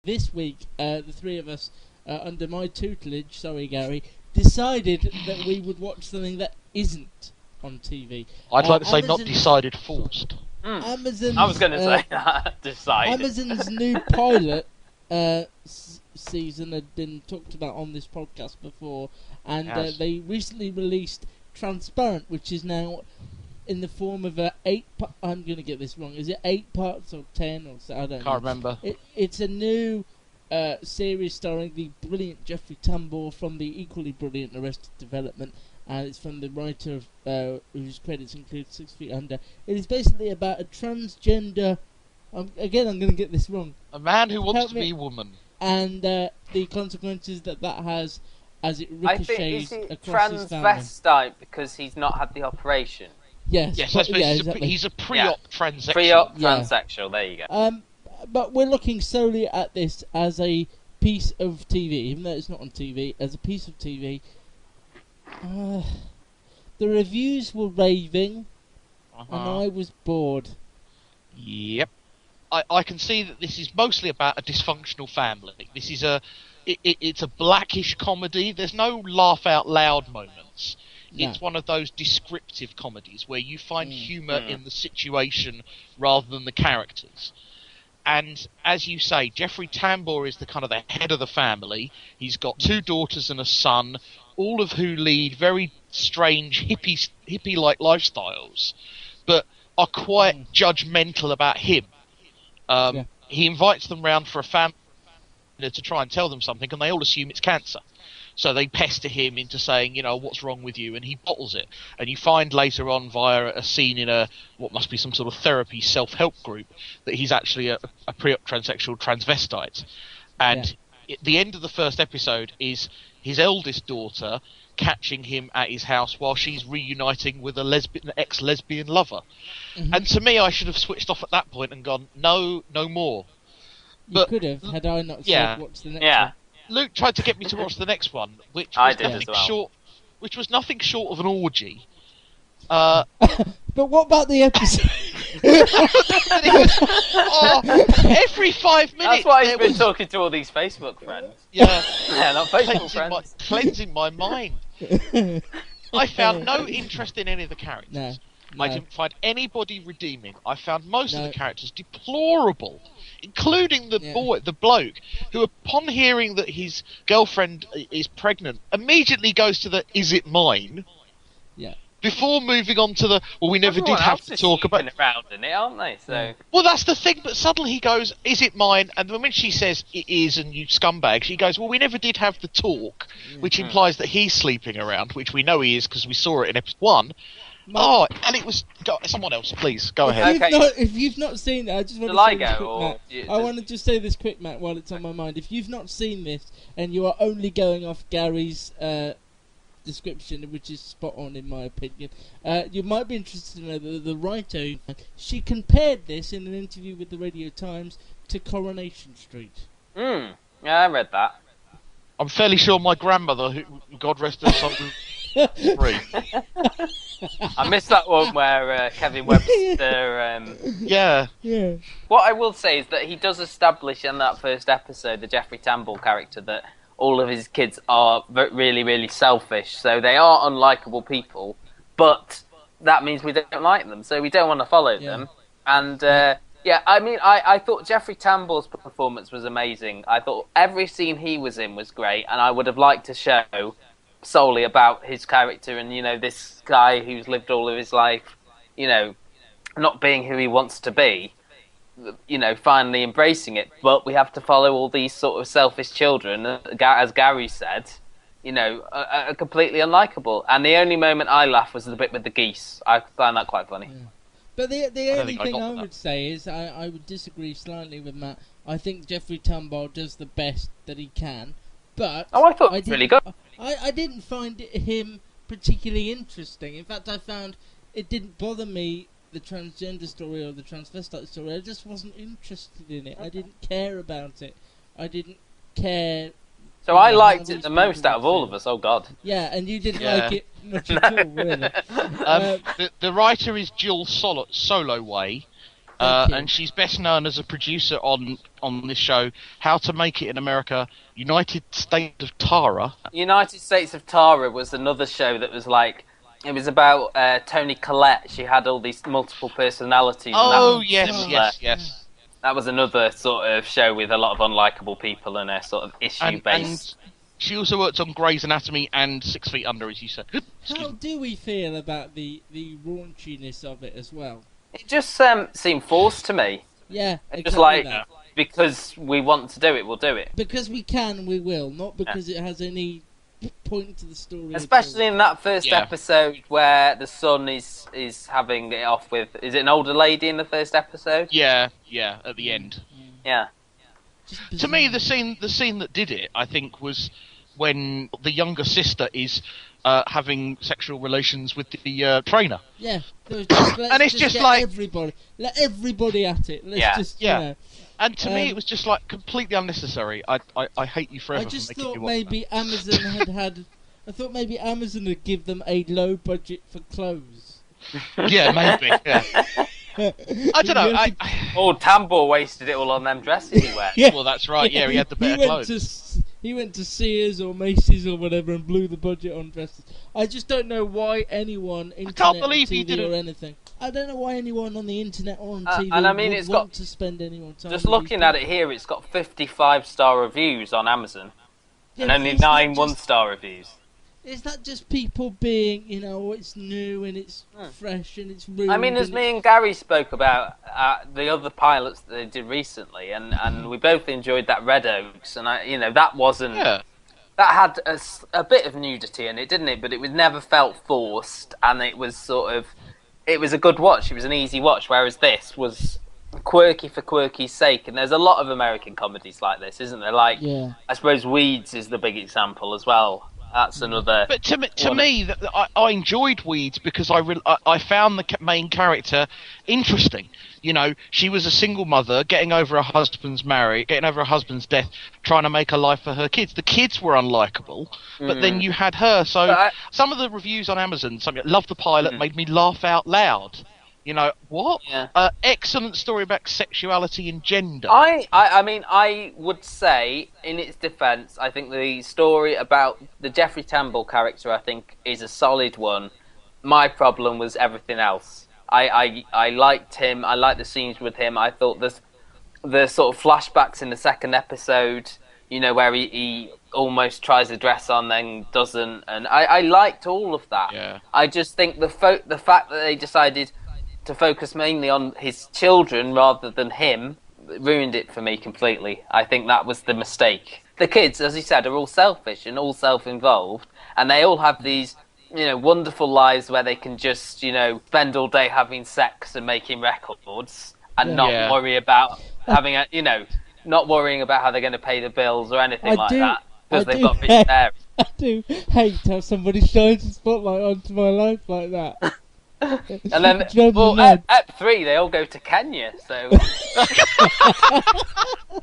this week, the three of us, under my tutelage, sorry Gary, decided that we would watch something that isn't on TV. I'd like to say Amazon, not decided, forced. Amazon's, I was going to say that. Decided. Amazon's new pilot season had been talked about on this podcast before, and Yes. they recently released Transparent, which is now in the form of I'm going to get this wrong. Is it 8 parts or 10 or so? I don't know. Can't remember. It's a new series starring the brilliant Jeffrey Tambor from the equally brilliant Arrested Development, and it's from the writer of, whose credits include 6 Feet Under. It is basically about a transgender. Again, I'm going to get this wrong. A man who wants Help to me. be a woman. And the consequences that has as it I think ricochets is he across his family. transvestite because he's not had the operation. Yes, Yes, but- that's yeah, he's, exactly. he's a pre-op transsexual. Pre-op Yeah. transsexual. There you go. But we're looking solely at this as a piece of TV, even though it's not on TV, as a piece of TV. The reviews were raving, and I was bored. Yep. I can see that this is mostly about a dysfunctional family. This is it's a blackish comedy. There's no laugh out loud moments. No. It's one of those descriptive comedies where you find humour in the situation rather than the characters. And as you say, Jeffrey Tambor is the kind of the head of the family. He's got 2 daughters and a son, all of who lead very strange hippie-like lifestyles, but are quite judgmental about him. He invites them round for a family to try and tell them something, and they all assume it's cancer. So they pester him into saying, what's wrong with you, and he bottles it. And you find later on via a scene in what must be some sort of therapy self-help group that he's actually a pre-op transsexual transvestite. And at the end of the first episode is his eldest daughter catching him at his house while she's reuniting with an ex-lesbian lover. Mm-hmm. And to me, I should have switched off at that point and gone, no more. You could have, had I not said what's the next one. Luke tried to get me to watch the next one, which I was did nothing as well. which was nothing short of an orgy. But what about the episode? Every 5 minutes. That's why he's there been was- talking to all these Facebook friends. Yeah, Yeah, not Facebook friends. cleansing my mind. I found no interest in any of the characters. No. I No. didn't find anybody redeeming. I found most of No. the characters deplorable, including the Yeah. the bloke, who upon hearing that his girlfriend is pregnant, immediately goes to the "Is it mine?" Yeah. Before moving on to the we never Everyone did have else to is talk about. sleeping around in it, aren't they? So Well, that's the thing. But suddenly he goes, "Is it mine?" And then when she says it is, and you scumbag, she goes, "Well, we never did have the talk," which implies that he's sleeping around, which we know he is because we saw it in episode 1. And it was someone else. Please go ahead. Okay. If you've not seen it, I just want Shall to I say this go, quick, or Matt. you- I want to just say this quick, Matt, while it's on my mind. If you've not seen this and you are only going off Gary's description, which is spot on in my opinion, you might be interested to know that the writer, she compared this in an interview with the Radio Times to Coronation Street. yeah, I read that. I'm fairly sure my grandmother, who God rest her soul, free. I missed that one where Kevin Webster. Yeah. Yeah. What I will say is that he does establish in that first episode, the Jeffrey Tambor character, that all of his kids are really, really selfish. So they are unlikable people, but that means we don't like them, so we don't want to follow them. And I mean, I thought Jeffrey Tambor's performance was amazing. I thought every scene he was in was great, and I would have liked a show solely about his character and, this guy who's lived all of his life, not being who he wants to be, finally embracing it. But we have to follow all these sort of selfish children, as Gary said, are completely unlikable. And the only moment I laughed was the bit with the geese. I found that quite funny. Yeah. But the only think I thing got I that. would say is I would disagree slightly with Matt. I think Jeffrey Tambor does the best that he can, but Oh, I thought it was really good. I didn't find him particularly interesting. In fact, I found it didn't bother me, the transgender story or the transvestite story. I just wasn't interested in it. I didn't care about it. I didn't care. So I how liked these it the most people out of all would of us. Oh, God. Yeah, and you didn't Yeah. like it much at all, really. The writer is Jill Soloway. Thank you. and she's best known as a producer on this show, How to Make It in America, United States of Tara. United States of Tara was another show that was like, it was about Toni Collette. She had all these multiple personalities. Oh, and yes. That was another sort of show with a lot of unlikable people and a sort of issue-based. And she also worked on Grey's Anatomy and 6 Feet Under, as you said. How do we feel about the raunchiness of it as well? It just seemed forced to me. Yeah, Just exactly like, that. because we want to do it, we'll do it. Because we can, we will. Not because it has any point to the story. Especially in that first Yeah. episode where the son is having it off with... Is it an older lady in the first episode? Yeah, at the end. Yeah. To me, the scene that did it, I think, was when the younger sister is having sexual relations with the trainer. Yeah. Let's And it's just get like- let everybody at it. Let's Yeah. just, Yeah. you know. And to me, it was just like completely unnecessary. I hate you forever I just for making thought me watch maybe Amazon had. I thought maybe Amazon would give them a low budget for clothes. that. Yeah, maybe. Yeah. I don't know. Oh, Tambor wasted it all on them dresses he wears. Yeah. Well, that's right. Yeah, he had the better He went to Sears or Macy's or whatever and blew the budget on dresses. I just don't know why anyone, internet can't believe or he TV didn't- or anything. I don't know why anyone on the internet or on TV and I mean, would it's want got- to spend any more time. Just with looking these at it here, it's got 55-star reviews on Amazon. people. And Yeah, only it's not 9 just- one-star reviews. Is that just people being, it's new and it's fresh and it's rude? I mean, as and me and Gary spoke about the other pilots that they did recently, and we both enjoyed that Red Oaks, and that wasn't... Yeah. That had a bit of nudity in it, didn't it? But it was never felt forced, and it was sort of... It was a good watch, it was an easy watch, whereas this was quirky for quirky's sake, and there's a lot of American comedies like this, isn't there? Like, Yeah. I suppose Weeds is the big example as well. That's another... But to me, I enjoyed Weeds because I found the main character interesting. She was a single mother, getting over her husband's death, trying to make a life for her kids. The kids were unlikable, but then you had her. So some of the reviews on Amazon, love the pilot, made me laugh out loud. What? Yeah. Excellent story about sexuality and gender. I mean, I would say, in its defence, I think the story about the Jeffrey Tambor character, I think, is a solid one. My problem was everything else. I liked him. I liked the scenes with him. I thought the sort of flashbacks in the second episode, where he almost tries a dress on, then doesn't, and I liked all of that. Yeah. I just think the fact that they decided to focus mainly on his children rather than him ruined it for me completely. I think that was the mistake. The kids, as you said, are all selfish and all self-involved, and they all have these, wonderful lives where they can just, spend all day having sex and making records and not worry about having not worrying about how they're going to pay the bills or anything that because they've got rich parents. I do hate to have somebody shine a spotlight onto my life like that. And then, Drove me well, mad. at 3, they all go to Kenya, so...